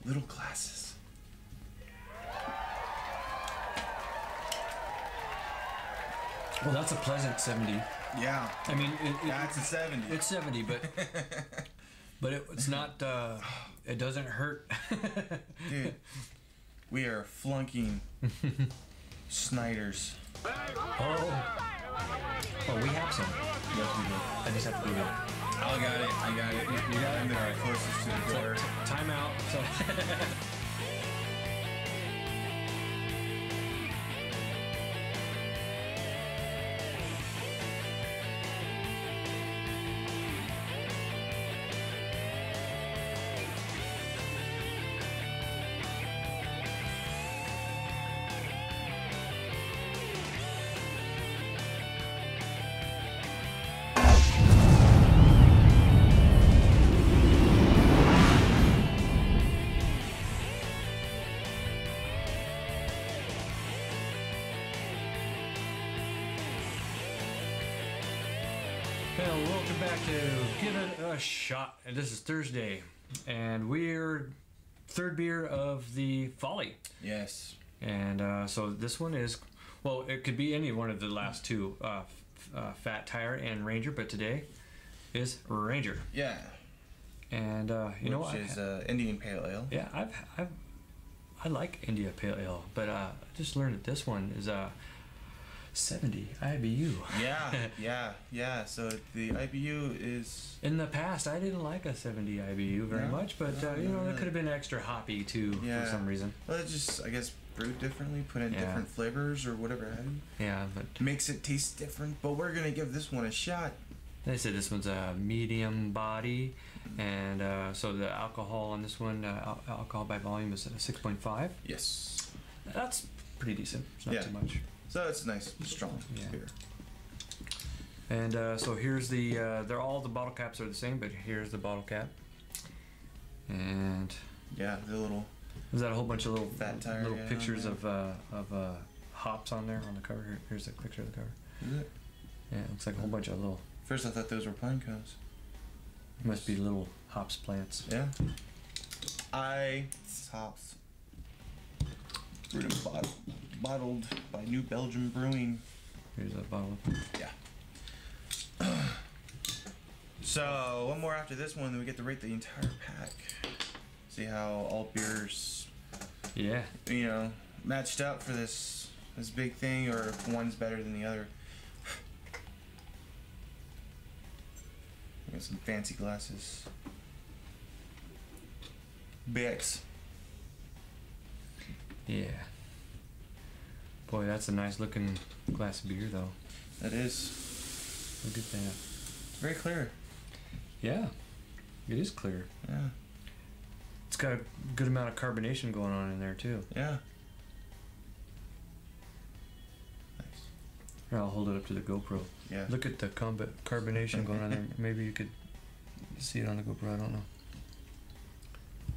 Little glasses. Well, that's a pleasant 70. Yeah. I mean, That's a 70. It's 70, but it's not. It doesn't hurt. Dude, we are flunking Snyder's. Oh, we have some. Yes, we do. I just have to go get it. I got it. You got it? I'm the guy closest to the door. Time out. So. Well, welcome back to Give It a Shot. And this is Thursday, and we're third beer of the Folly. Yes. And so this one is, well, it could be any one of the last two, Fat Tire and Ranger, but today is Ranger. Yeah. And you know what? Which is Indian Pale Ale. Yeah, I like India Pale Ale, but I just learned that this one is 70 IBU. Yeah. So the IBU is... In the past, I didn't like a 70 IBU very much, but you know, it could have been extra hoppy too for some reason. Well, it's just, I guess, brewed differently, put in different flavors or whatever have you. Yeah, but makes it taste different. But we're gonna give this one a shot. they said this one's a medium body, and so the alcohol on this one, alcohol by volume, is 6.5. Yes. That's pretty decent. It's not too much. So it's nice, strong beer. And so here's the, they're all the bottle caps are the same, but here's the bottle cap. And yeah, the little. Is that a whole bunch of little Fat Tire, little pictures of hops on there on the cover? Here's the picture of the cover. Is it? Yeah, it looks like a whole bunch of little. First I thought those were pine cones. Must be little hops plants. Yeah. Hops. Brewed and bottled by New Belgium Brewing. Here's a bottle. Yeah. So one more after this one, then we get to rate the entire pack. See how all beers, you know, matched up for this big thing, or if one's better than the other. Got some fancy glasses. Bix. Yeah. Boy, that's a nice looking glass of beer, though. That is. Look at that. It's very clear. Yeah, it is clear. Yeah. It's got a good amount of carbonation going on in there too. Yeah. Nice. Here, I'll hold it up to the GoPro. Yeah. Look at the carbonation going on there. Maybe you could see it on the GoPro. I don't know.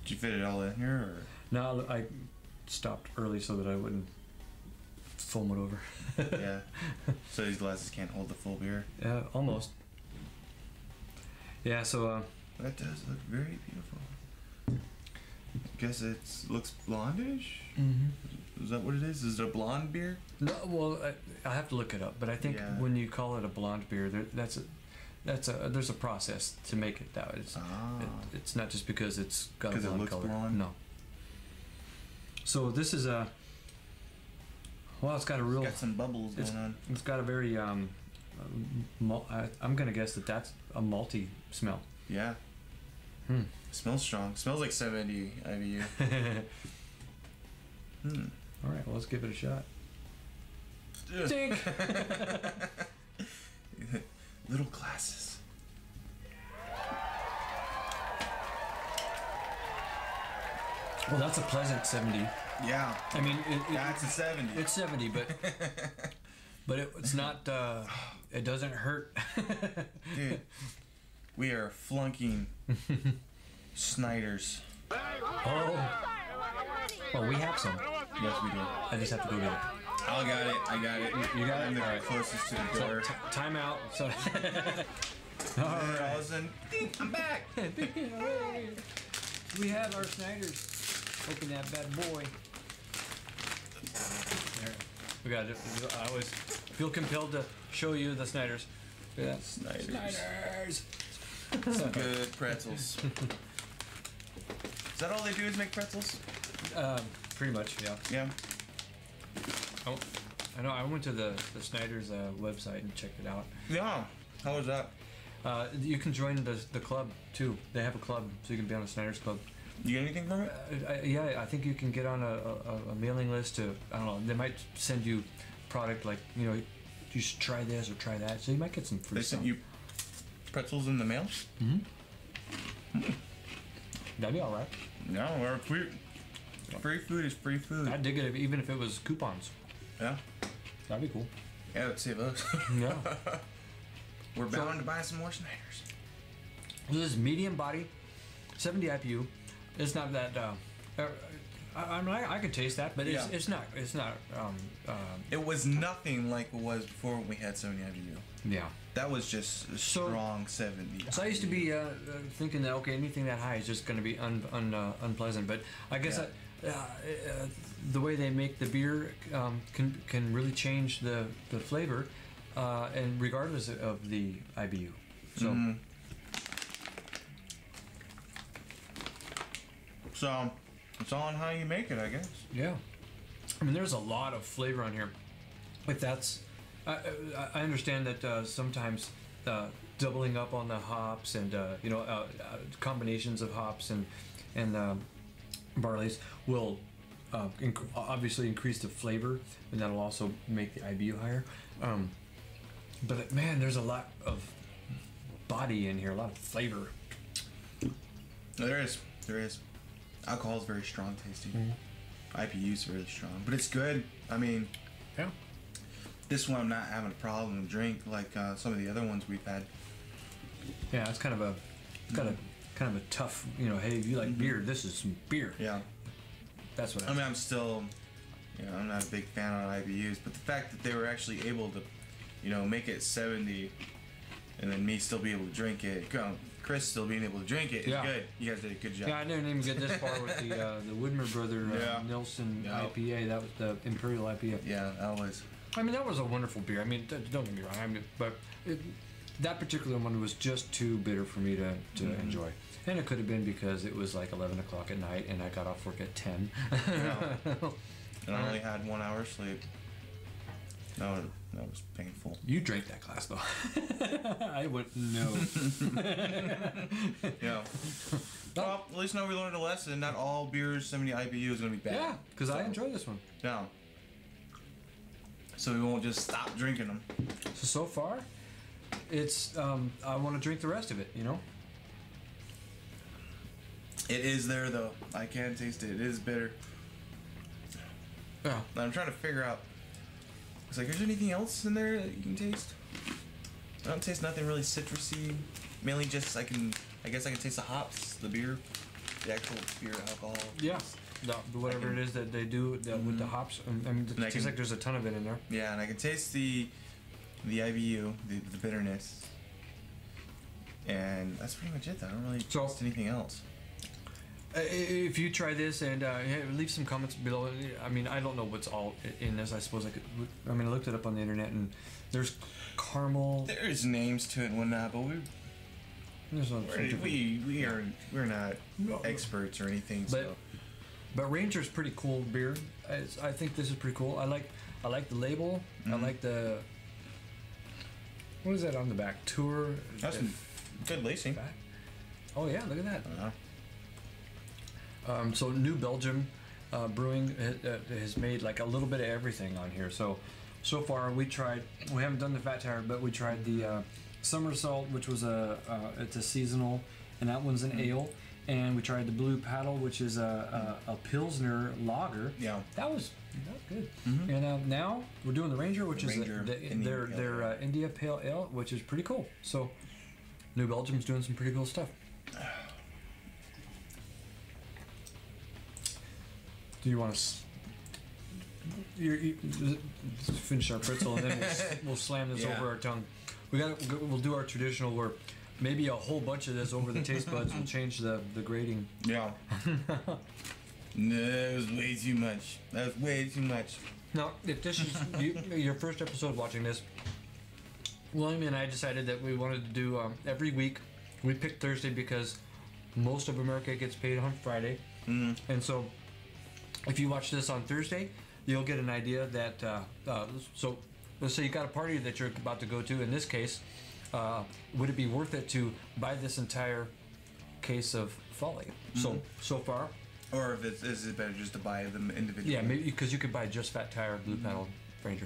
Did you fit it all in here, or? No, I stopped early so that I wouldn't foam it over. Yeah. So these glasses can't hold the full beer. Yeah, almost. Yeah. So. That does look very beautiful. I guess it looks blondish. Mm-hmm. Is that what it is? Is it a blonde beer? No, well, I have to look it up, but I think when you call it a blonde beer, there's a process to make it that way. It's not just because it's got a blonde color. Blonde? No. So this is a. Well, it's got a real. It's got some bubbles going on. It's got a very I'm gonna guess that's a malty smell. Yeah. Smells strong. Smells like 70 IBU. All right, well, let's give it a shot. Dink. Little glasses. Well, that's a pleasant 70. Yeah. I mean, that's a 70. It's 70, but it's not. It doesn't hurt. Dude, we are flunking Snyder's. Oh. Well, we have some. Yes, we do. I just have to go get it. I got it. You got it? I'm the All right. closest to the door. Time out. So. All of a sudden, I'm back. We have our Snyder's. Open that bad boy. There. We got it. I always feel compelled to show you the Snyder's. Look at that. Snyder's. Some good pretzels. Is that all they do is make pretzels? Pretty much, yeah. Yeah. Oh, I know. I went to the Snyder's website and checked it out. Yeah. How was that? You can join the club too. They have a club, so you can be on a Snyder's club. You get anything from it? Yeah, I think you can get on a mailing list to, I don't know, they might send you product like, you know, you should try this or try that. So you might get some free stuff. They sent you pretzels in the mail? Mm-hmm. That'd be alright. No, we're free. Free food is free food. I'd dig it even if it was coupons. Yeah. That'd be cool. Yeah, it would save us. Yeah. We're bound to buy some more Snyder's. This is medium body, 70 IPU. It's not that. I mean, I could taste that, but it's not. It's not. It was nothing like it was before when we had 70 IBU. Yeah. That was just a strong 70. So I used to be thinking that anything that high is just going to be unpleasant, but I guess the way they make the beer can really change the flavor, and regardless of the IBU. So. Mm-hmm. So, it's all on how you make it, I guess. Yeah. I mean, there's a lot of flavor on here. If that's... I understand that sometimes doubling up on the hops and, combinations of hops and barleys will obviously increase the flavor, and that'll also make the IBU higher. But, man, there's a lot of body in here, a lot of flavor. There is. Alcohol is very strong tasting. Mm-hmm. IPU is really strong, but it's good. I mean, yeah. This one I'm not having a problem to drink like some of the other ones we've had. Yeah, it's kind of a tough. You know, hey, if you like beer, this is some beer. Yeah. That's what. I mean, I'm still, I'm not a big fan on IBUs, but the fact that they were actually able to, make it 70, and then me still be able to drink it. Chris still being able to drink it is good. You guys did a good job. Yeah, I didn't even get this far with the Widmer Brother Nelson IPA. That was the Imperial IPA. Yeah, that was. I mean, that was a wonderful beer. I mean, don't get me wrong. That particular one was just too bitter for me to enjoy. And it could have been because it was like 11 o'clock at night and I got off work at 10. Yeah. And I only had 1 hour sleep. No, that was painful. You drank that glass, though. I wouldn't know. Yeah. Well, at least now we learned a lesson. Not all beers 70 IBU is going to be bad. Yeah, because I enjoy this one. Yeah. So we won't just stop drinking them. So far, it's, I want to drink the rest of it, It is there, though. I can taste it. It is bitter. Yeah. I'm trying to figure out. It's like, is there anything else in there that you can taste? I don't taste nothing really citrusy. Mainly just I guess I can taste the hops, the beer, the actual beer alcohol. Yeah. Whatever it is that they do with the hops. I mean, it tastes like there's a ton of it in there. Yeah, and I can taste the IBU, the bitterness. And that's pretty much it, though. I don't really taste anything else. If you try this and leave some comments below. I mean, I don't know what's all in this. I suppose I looked it up on the internet and there's caramel. There's names to it and whatnot, but we're not experts or anything. But Ranger's pretty cool beer. I think this is pretty cool. I like the label. Mm-hmm. I like the. What is that on the back? Tour. That's some good lacing. Back. Oh yeah, look at that. Uh-huh. So New Belgium Brewing has made like a little bit of everything on here. So far we haven't done the Fat Tire, but we tried the Somersault, which was it's a seasonal, and that one's an ale. And we tried the Blue Paddle, which is a Pilsner lager. Yeah, that was good. Mm-hmm. And now we're doing the Ranger, which is their India Pale Ale, which is pretty cool. So New Belgium's doing some pretty cool stuff. Do you want to finish our pretzel and then we'll slam this over our tongue? We'll do our traditional where maybe a whole bunch of this over the taste buds will change the grading. Yeah. No, it was way too much. That was way too much. Now, if this is your first episode watching this, William and I decided that we wanted to do every week. We picked Thursday because most of America gets paid on Friday. And so if you watch this on Thursday, you'll get an idea that, so let's say you got a party that you're about to go to. In this case, would it be worth it to buy this entire case of Folly? So far. Or if is it better just to buy them individually? Yeah, maybe because you could buy just Fat Tire, Blue Panel, Ranger.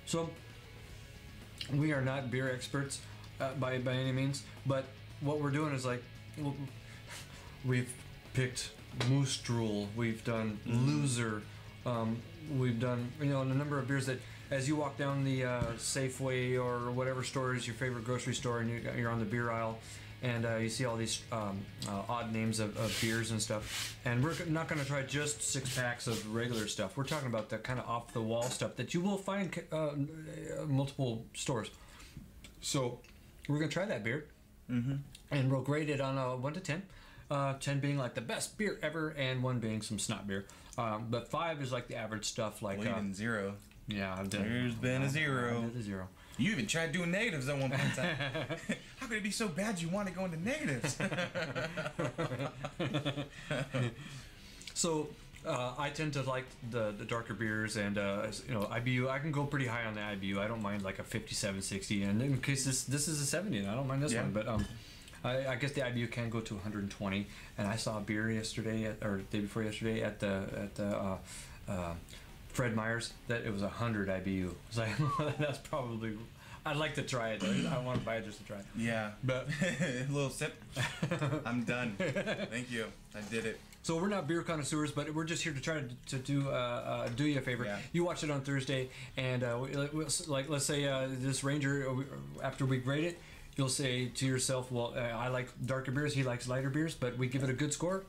So we are not beer experts by any means, but what we're doing is like we've picked Moose Drool, we've done Loser, we've done a number of beers that as you walk down the Safeway or whatever store is your favorite grocery store and you're on the beer aisle. And you see all these odd names of beers and stuff. And we're not going to try just 6 packs of regular stuff. We're talking about the kind of off-the-wall stuff that you will find multiple stores. So we're going to try that beer. And we'll grade it on a 1 to 10. 10 being like the best beer ever, and 1 being some snot beer. But 5 is like the average stuff. Like even 0. Yeah, there's been a 0. I did a 0. You even tried doing negatives at one point in time. How could it be so bad you want to go into negatives? So I tend to like the darker beers, and IBU. I can go pretty high on the IBU. I don't mind like a 57, 60, and in case this is a 70, and I don't mind this one. But I guess the IBU can go to 120. And I saw a beer yesterday or the day before yesterday at the Fred Meyer's that it was 100 IBU. I was like, that's probably. I'd like to try it. I want to buy it just to try it. Yeah, but a little sip. I'm done. Thank you. I did it. So we're not beer connoisseurs, but we're just here to try to do you a favor. Yeah. You watch it on Thursday, and let's say this Ranger, after we grade it, you'll say to yourself, well, I like darker beers, he likes lighter beers, but we give it a good score.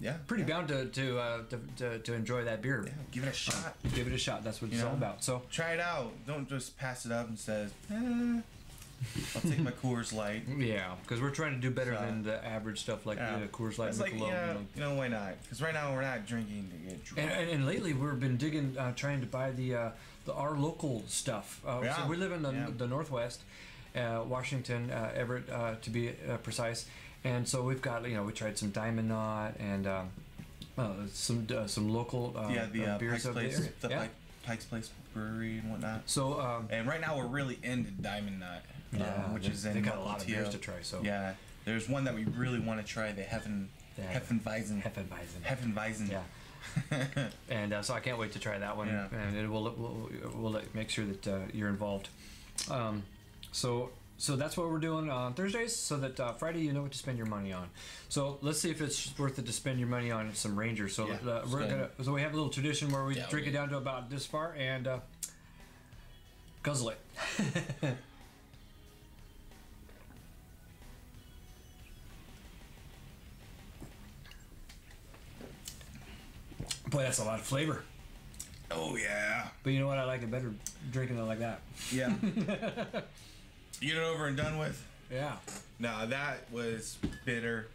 Yeah, pretty bound to enjoy that beer. Yeah, give it a shot. Give it a shot. That's what it's all about. So try it out. Don't just pass it up and say, I'll take my Coors Light. Yeah, because we're trying to do better than the average stuff like the Coors Light. It's like, why not? Because right now we're not drinking to get drunk. And lately we've been digging, trying to buy our local stuff. So we live in the Northwest, Washington, Everett, to be precise. And so we've got, we tried some Diamond Knot and some local beers Pike's Place, the Pike's Place Brewery and whatnot. So and right now we're really into Diamond Knot, which is they got a lot of beers to try. So yeah, there's one that we really want to try. The Hefeweizen. Yeah. And so I can't wait to try that one. Yeah. And we'll make sure that you're involved. So that's what we're doing on Thursdays, so that Friday you know what to spend your money on. So let's see if it's worth it to spend your money on some Rangers. So so we have a little tradition where we drink it down to about this far and guzzle it. Boy, that's a lot of flavor. Oh yeah. But you know what? I like it better drinking it like that. Yeah. Get it over and done with. Yeah. No, that was bitter.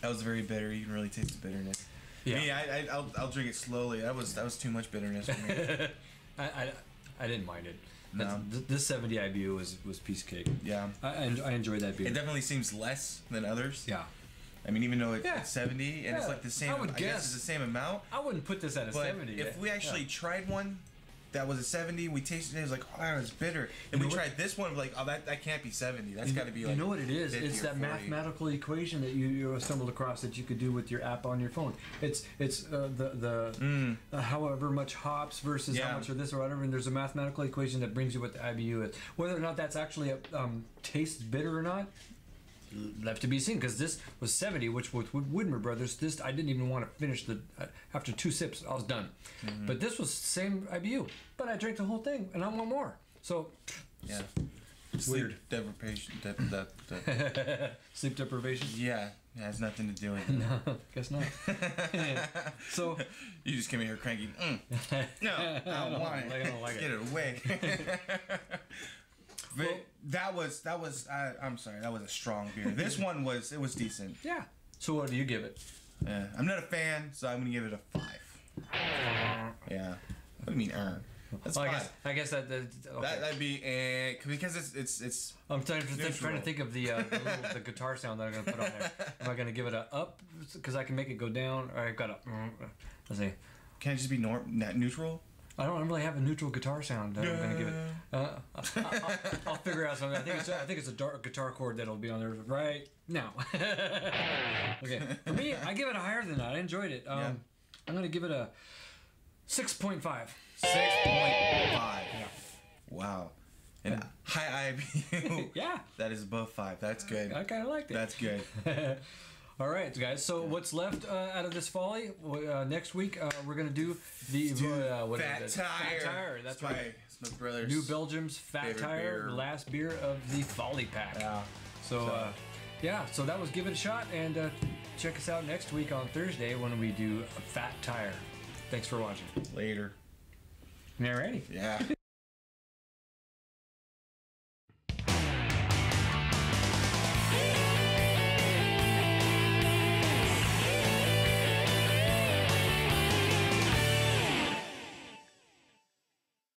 That was very bitter. You can really taste the bitterness. Yeah. Me, I'll drink it slowly. That was too much bitterness for me. I didn't mind it. No. This 70 IBU was piece of cake. Yeah. I enjoyed that beer. It definitely seems less than others. Yeah. I mean, even though it's 70 and it's like the same, I guess it's the same amount. I wouldn't put this at a 70. If we actually tried one that was a 70, we tasted it, it was like, oh, it's bitter. And we tried this one, like, oh, that can't be 70. That's got to be like, you know what it is? It's that 40. Mathematical equation that you stumbled across that you could do with your app on your phone. It's however much hops versus how much of this or whatever, and there's a mathematical equation that brings you what the IBU is. Whether or not that's actually tastes bitter or not, left to be seen, because this was 70, which with Widmer Brothers, this I didn't even want to finish after 2 sips, I was done. Mm-hmm. But this was same IBU, but I drank the whole thing, and I want more. So yeah, weird. Sleep deprivation. Sleep deprivation. Yeah, it has nothing to do with it. No, guess not. So you just came in here cranky. No, I don't want it. I don't like Get it away. But that was I'm sorry, that was a strong beer. This one was decent. Yeah. So what do you give it? I'm not a fan, so I'm gonna give it a 5. Yeah. What do you mean, That's well, 5. I guess that okay. That'd be because it's. I'm trying to think of the the guitar sound that I'm gonna put on there. Am I gonna give it a up because I can make it go down, or I've got a let's see. Can it just be neutral? I don't really have a neutral guitar sound that I'm gonna give it. I'll figure out something. I think it's a dark guitar chord that'll be on there right now. Okay, for me, I give it a higher than that. I enjoyed it. I'm gonna give it a 6.5. 6.5. Yeah. Wow. And high IBU. Yeah. That is above 5. That's good. I kind of liked it. That's good. All right, guys. So what's left out of this Folly? Next week we're gonna do the Fat Tire. Fat Tire. That's right. It's my brother's New Belgium's Fat Tire, beer. Last beer of the Folly Pack. Yeah. So so that was Give It a Shot, and check us out next week on Thursday when we do a Fat Tire. Thanks for watching. Later. Alrighty. Yeah.